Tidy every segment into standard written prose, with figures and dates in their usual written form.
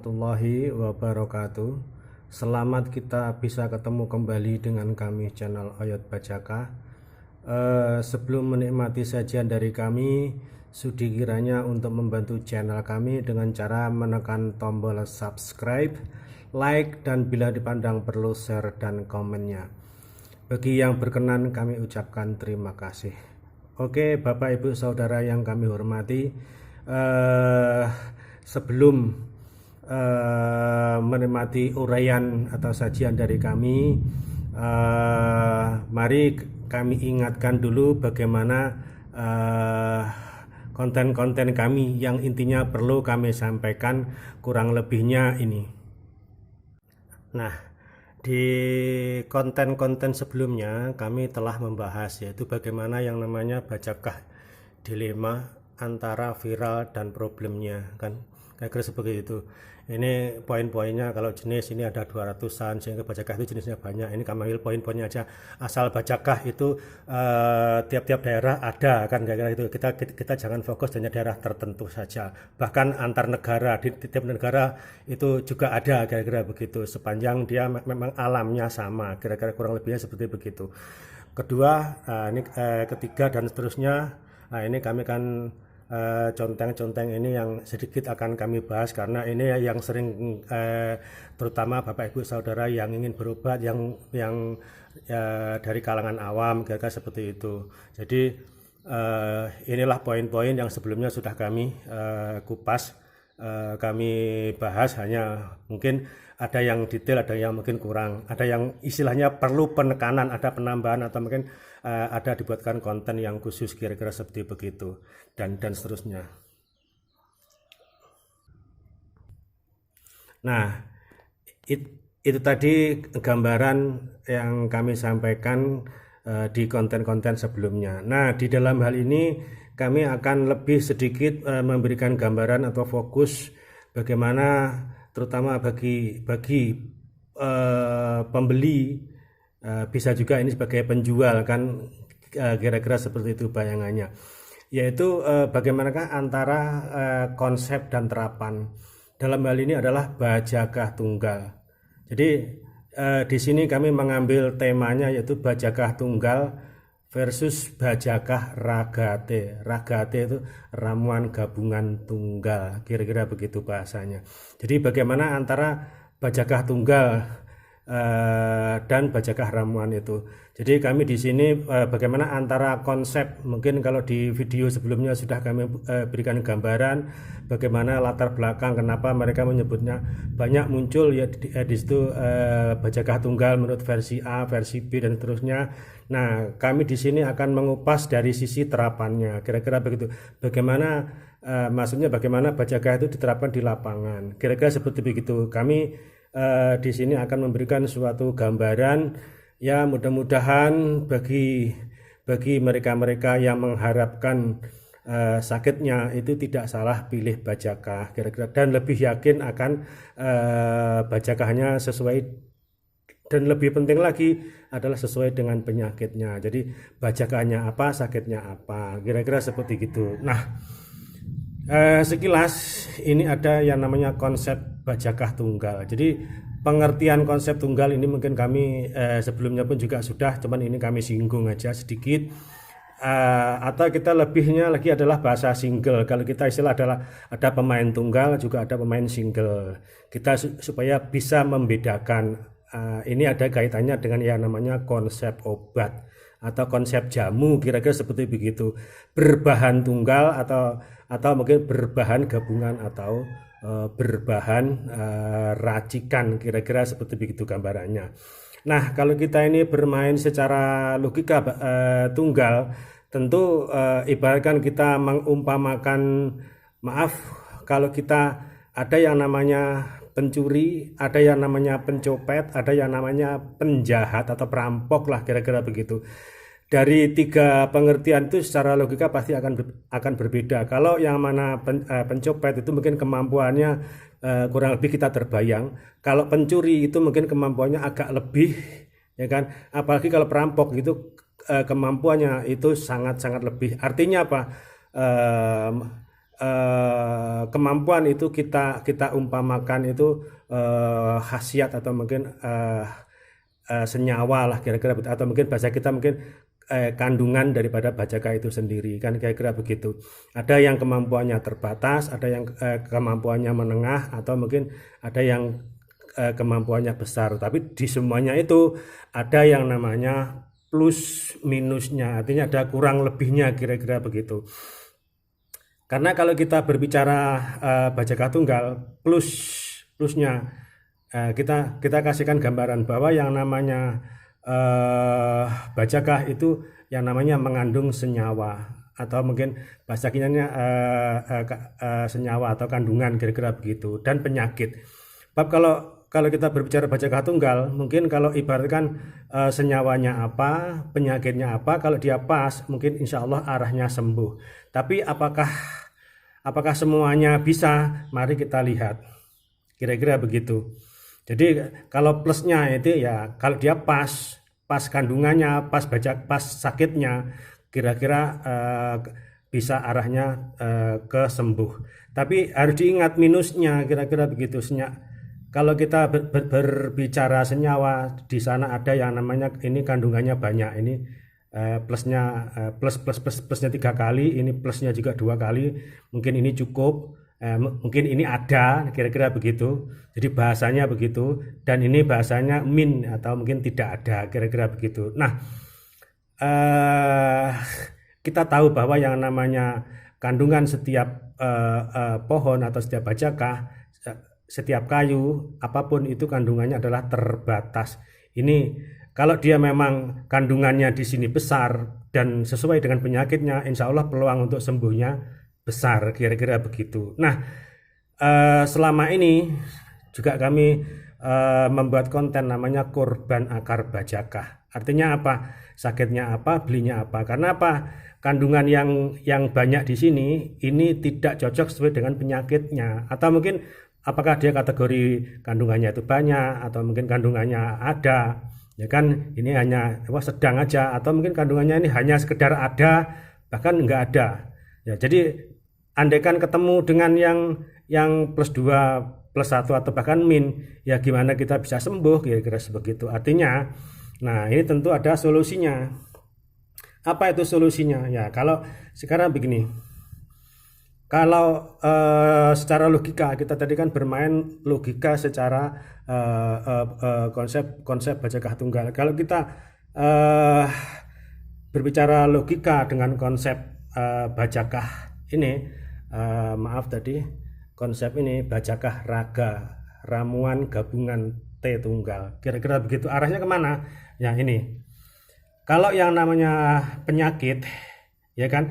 warahmatullahi wabarakatuh. Selamat kita bisa ketemu kembali dengan kami channel Oyot Bajaka. Sebelum menikmati sajian dari kami, sudi kiranya untuk membantu channel kami dengan cara menekan tombol subscribe, like, dan bila dipandang perlu share dan komennya. Bagi yang berkenan kami ucapkan terima kasih. Oke, Bapak Ibu Saudara yang kami hormati, sebelum menikmati uraian atau sajian dari kami, mari kami ingatkan dulu bagaimana konten-konten kami yang intinya perlu kami sampaikan kurang lebihnya ini. Nah, di konten-konten sebelumnya kami telah membahas yaitu bagaimana yang namanya bajakah dilema antara viral dan problemnya, kan kira-kira seperti itu. Ini poin-poinnya, kalau jenis ini ada 200-an sehingga bajakah itu jenisnya banyak. Ini kami ambil poin-poinnya aja. Asal bajakah itu tiap-tiap daerah ada, kan kira-kira itu. Kita jangan fokus hanya daerah tertentu saja. Bahkan antar negara, di tiap negara itu juga ada, kira-kira begitu. Sepanjang dia memang alamnya sama, kira-kira kurang lebihnya seperti begitu. Kedua, ini ketiga dan seterusnya. Nah, ini kami kan conteng-conteng ini yang sedikit akan kami bahas karena ini yang sering terutama Bapak Ibu Saudara yang ingin berobat yang dari kalangan awam, kira-kira seperti itu. Jadi inilah poin-poin yang sebelumnya sudah kami kupas, kami bahas, hanya mungkin ada yang detail, ada yang mungkin kurang, ada yang istilahnya perlu penekanan, ada penambahan, atau mungkin ada dibuatkan konten yang khusus, kira-kira seperti begitu, dan seterusnya. Nah, itu tadi gambaran yang kami sampaikan di konten-konten sebelumnya. Nah, di dalam hal ini kami akan lebih sedikit memberikan gambaran atau fokus bagaimana terutama bagi pembeli, bisa juga ini sebagai penjual, kan kira-kira seperti itu bayangannya, yaitu bagaimanakah antara konsep dan terapan dalam hal ini adalah bajakah tunggal. Jadi di sini kami mengambil temanya yaitu bajakah tunggal versus bajakah ragate. Ragate itu ramuan gabungan tunggal, kira-kira begitu bahasanya. Jadi bagaimana antara bajakah tunggal dan bajakah ramuan itu. Jadi kami di sini bagaimana antara konsep, mungkin kalau di video sebelumnya sudah kami berikan gambaran bagaimana latar belakang kenapa mereka menyebutnya banyak muncul ya di situ bajakah tunggal menurut versi A, versi B, dan seterusnya. Nah, kami di sini akan mengupas dari sisi terapannya, kira-kira begitu. Bagaimana maksudnya bagaimana bajakah itu diterapkan di lapangan, kira-kira seperti begitu. Kami di sini akan memberikan suatu gambaran ya, mudah-mudahan bagi mereka-mereka yang mengharapkan sakitnya itu tidak salah pilih bajakah, kira-kira, dan lebih yakin akan bajakahnya sesuai, dan lebih penting lagi adalah sesuai dengan penyakitnya. Jadi bajakahnya apa, sakitnya apa, kira-kira seperti gitu. Nah, sekilas ini ada yang namanya konsep bajakah tunggal. Jadi pengertian konsep tunggal ini mungkin kami sebelumnya pun juga sudah, cuman ini kami singgung aja sedikit. Atau kita lebihnya lagi adalah bahasa single. Kalau kita istilah adalah ada pemain tunggal juga ada pemain single. Kita supaya bisa membedakan, ini ada kaitannya dengan yang namanya konsep obat atau konsep jamu, kira-kira seperti begitu. Berbahan tunggal atau mungkin berbahan gabungan atau berbahan racikan, kira-kira seperti begitu gambarannya. Nah, kalau kita ini bermain secara logika tunggal, tentu ibaratkan kita mengumpamakan, maaf kalau kita ada yang namanya pencuri, ada yang namanya pencopet, ada yang namanya penjahat atau perampok lah, kira-kira begitu. Dari tiga pengertian itu secara logika pasti akan berbeda. Kalau yang mana pencopet itu mungkin kemampuannya kurang lebih kita terbayang. Kalau pencuri itu mungkin kemampuannya agak lebih, ya kan. Apalagi kalau perampok gitu kemampuannya itu sangat-sangat lebih. Artinya apa? kemampuan itu kita umpamakan itu khasiat atau mungkin senyawa lah kira-kira, atau mungkin bahasa kita mungkin kandungan daripada bajaka itu sendiri, kan kira-kira begitu. Ada yang kemampuannya terbatas, ada yang kemampuannya menengah, atau mungkin ada yang kemampuannya besar. Tapi di semuanya itu ada yang namanya plus minusnya, artinya ada kurang lebihnya, kira-kira begitu. Karena kalau kita berbicara bajaka tunggal, plusnya kita kasihkan gambaran bahwa yang namanya bajaka itu yang namanya mengandung senyawa, atau mungkin bahasa kininya senyawa atau kandungan, kira-kira begitu, dan penyakit. Bab kalau kita berbicara bajaka tunggal, mungkin kalau ibaratkan senyawanya apa, penyakitnya apa, kalau dia pas, mungkin insya Allah arahnya sembuh. Tapi apakah semuanya bisa? Mari kita lihat, kira-kira begitu. Jadi kalau plusnya itu ya kalau dia pas kandungannya, pas sakitnya, kira-kira bisa arahnya ke sembuh. Tapi harus diingat minusnya, kira-kira begitu. Kalau kita berbicara senyawa, di sana ada yang namanya ini kandungannya banyak, ini plusnya plusnya 3 kali, ini plusnya juga 2 kali, mungkin ini cukup, mungkin ini ada, kira-kira begitu. Jadi bahasanya begitu, dan ini bahasanya min atau mungkin tidak ada, kira-kira begitu. Nah, kita tahu bahwa yang namanya kandungan setiap pohon atau setiap bajaka, setiap kayu apapun itu kandungannya adalah terbatas. Ini kalau dia memang kandungannya di sini besar dan sesuai dengan penyakitnya, insya Allah peluang untuk sembuhnya besar, kira-kira begitu. Nah, selama ini juga kami membuat konten namanya korban akar bajaka. Artinya apa? Sakitnya apa, belinya apa? Karena apa? Kandungan yang banyak di sini ini tidak cocok sesuai dengan penyakitnya, atau mungkin apakah dia kategori kandungannya itu banyak, atau mungkin kandungannya ada, ya kan, ini hanya sedang aja, atau mungkin kandungannya ini hanya sekedar ada, bahkan enggak ada. Ya, jadi andaikan ketemu dengan yang plus 2, plus 1, atau bahkan min, ya gimana kita bisa sembuh, kira-kira sebegitu. Artinya, nah ini tentu ada solusinya. Apa itu solusinya? Ya kalau sekarang begini, kalau secara logika, kita tadi kan bermain logika secara konsep bajaka tunggal. Kalau kita berbicara logika dengan konsep bajaka ini, maaf tadi konsep ini bajaka raga, ramuan gabungan T tunggal, kira-kira begitu. Arahnya kemana? Ya ini, kalau yang namanya penyakit, ya kan,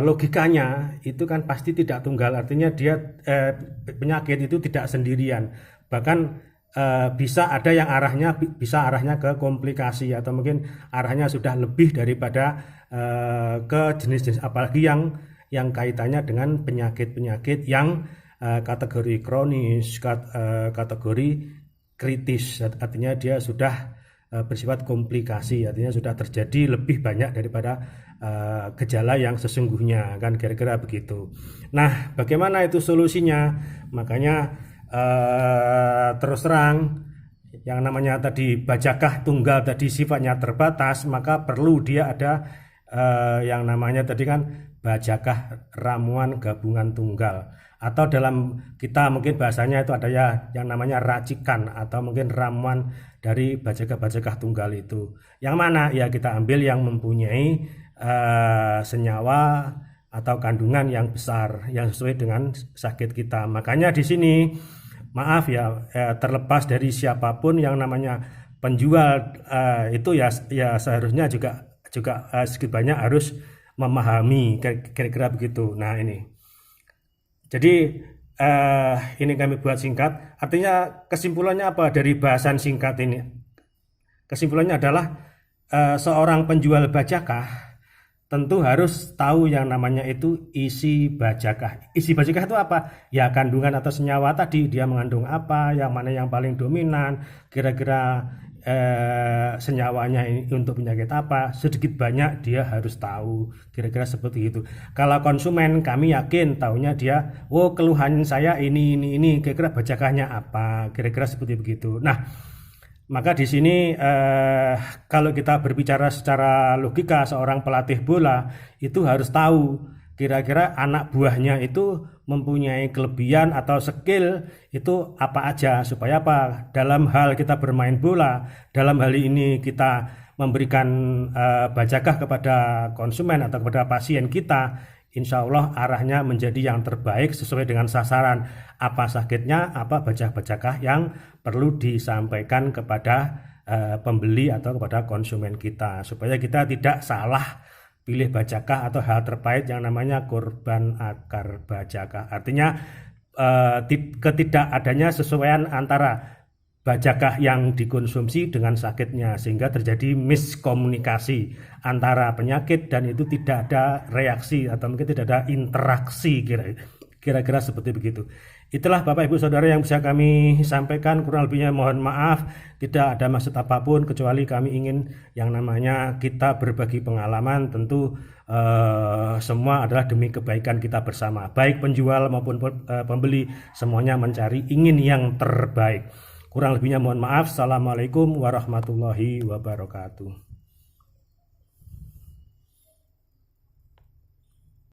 logikanya itu kan pasti tidak tunggal, artinya dia penyakit itu tidak sendirian, bahkan bisa ada yang bisa arahnya ke komplikasi, atau mungkin arahnya sudah lebih daripada ke jenis-jenis, apalagi yang kaitannya dengan penyakit-penyakit yang kategori kronis, kategori kritis, artinya dia sudah bersifat komplikasi, artinya sudah terjadi lebih banyak daripada gejala yang sesungguhnya, kan kira-kira begitu. Nah, bagaimana itu solusinya? Makanya terus terang, yang namanya tadi bajaka tunggal tadi sifatnya terbatas, maka perlu dia ada yang namanya tadi kan bajaka ramuan gabungan tunggal, atau dalam kita mungkin bahasanya itu ada ya yang namanya racikan, atau mungkin ramuan dari bajaka tunggal itu. Yang mana? Ya kita ambil yang mempunyai senyawa atau kandungan yang besar yang sesuai dengan sakit kita. Makanya di sini maaf ya, terlepas dari siapapun yang namanya penjual itu ya seharusnya juga sedikit banyak harus memahami, kira-kira begitu. Nah ini, jadi ini kami buat singkat. Artinya kesimpulannya apa dari bahasan singkat ini? Kesimpulannya adalah seorang penjual bajaka tentu harus tahu yang namanya itu isi bajaka. Isi bajaka itu apa? Ya kandungan atau senyawa tadi, dia mengandung apa, yang mana yang paling dominan, kira-kira senyawanya ini untuk penyakit apa, sedikit banyak dia harus tahu, kira-kira seperti itu. Kalau konsumen kami yakin tahunya dia, oh keluhan saya ini, kira-kira bajakannya apa, kira-kira seperti begitu. Nah, maka di sini kalau kita berbicara secara logika, seorang pelatih bola itu harus tahu kira-kira anak buahnya itu mempunyai kelebihan atau skill itu apa aja, supaya apa, dalam hal kita bermain bola, dalam hal ini kita memberikan bajakah kepada konsumen atau kepada pasien kita, insya Allah arahnya menjadi yang terbaik sesuai dengan sasaran, apa sakitnya, apa bajakah yang perlu disampaikan kepada pembeli atau kepada konsumen kita, supaya kita tidak salah pilih bajakah atau hal terpahit yang namanya korban akar bajakah. Artinya ketidakadanya sesuaian antara bajakah yang dikonsumsi dengan sakitnya, sehingga terjadi miskomunikasi antara penyakit dan itu tidak ada reaksi atau mungkin tidak ada interaksi, kira-kira seperti begitu. Itulah Bapak Ibu Saudara yang bisa kami sampaikan, kurang lebihnya mohon maaf, tidak ada maksud apapun kecuali kami ingin yang namanya kita berbagi pengalaman, tentu semua adalah demi kebaikan kita bersama, baik penjual maupun pembeli, semuanya mencari ingin yang terbaik. Kurang lebihnya mohon maaf. Assalamualaikum warahmatullahi wabarakatuh.